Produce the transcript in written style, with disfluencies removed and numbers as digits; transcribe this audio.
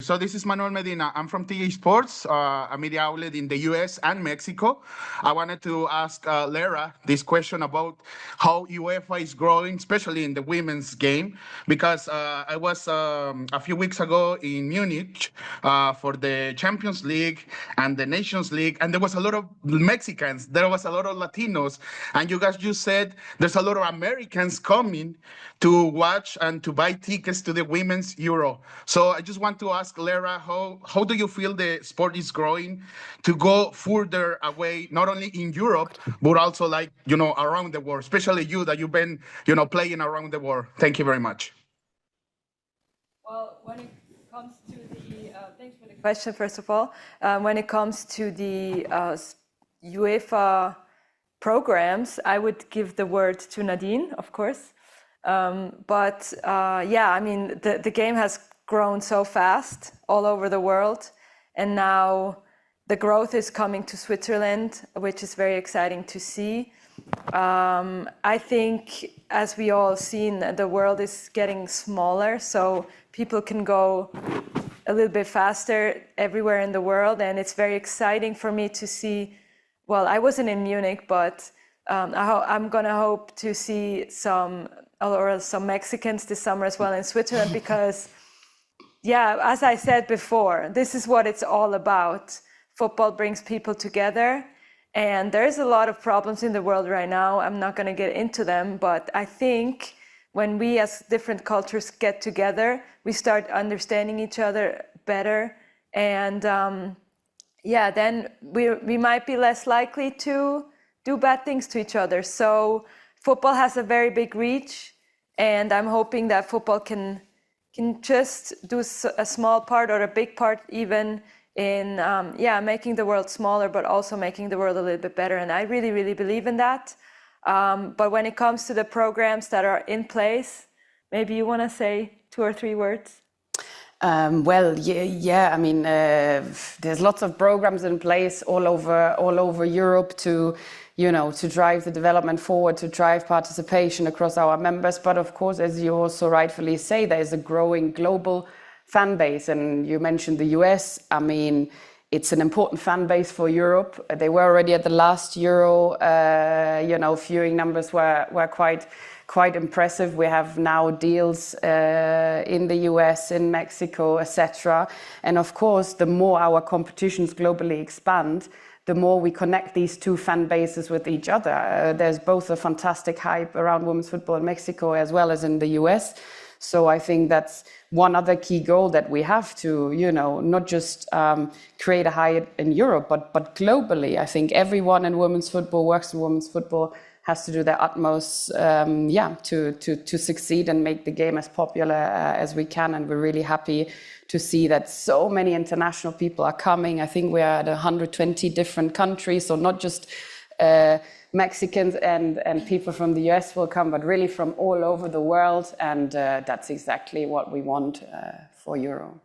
So this is Manuel Medina. I'm from TJ Sports, a media outlet in the US and Mexico. I wanted to ask Lara this question about how UEFA is growing, especially in the women's game, because I was a few weeks ago in Munich for the Champions League and the Nations League, and there was a lot of Mexicans, there was a lot of Latinos, and you guys just said there's a lot of Americans coming to watch and to buy tickets to the Women's Euro. So I just want to ask Lara, how do you feel the sport is growing to go further away, not only in Europe, but also around the world, especially you that you've been, playing around the world. Thank you very much. Well, when it comes to the, thanks for the question, first of all. When it comes to the UEFA programs, I would give the word to Nadine, of course. Yeah, I mean, the game has grown so fast all over the world, and now the growth is coming to Switzerland, which is very exciting to see. I think, as we all seen, the world is getting smaller, so people can go a little bit faster everywhere in the world, and it's very exciting for me to see. Well, I wasn't in Munich, but I'm gonna hope to see some Mexicans this summer as well in Switzerland, because yeah, as I said before, this is what it's all about. Football brings people together, and there's a lot of problems in the world right now. I'm not going to get into them, but I think when we as different cultures get together, we start understanding each other better, and yeah, then we might be less likely to do bad things to each other. So football has a very big reach, and I'm hoping that football can just do a small part, or a big part even, in making the world smaller, but also making the world a little bit better. And I really, really believe in that. But when it comes to the programs that are in place, maybe you want to say 2 or 3 words? Well, yeah. I mean, there's lots of programs in place all over Europe to drive the development forward, to drive participation across our members. But of course, as you also rightfully say, there is a growing global fan base. And you mentioned the US. I mean, it's an important fan base for Europe. They were already at the last Euro. Viewing numbers were quite impressive. We have now deals in the US, in Mexico, etc. And of course, the more our competitions globally expand, the more we connect these two fan bases with each other. There's both a fantastic hype around women's football in Mexico as well as in the US. So I think that's one other key goal that we have to, not just create a hype in Europe, but globally. I think everyone in women's football, works in women's football, has to do their utmost, to succeed and make the game as popular as we can. And we're really happy to see that so many international people are coming. I think we are at 120 different countries, so not just Mexicans and people from the US will come, but really from all over the world. And that's exactly what we want for Euro.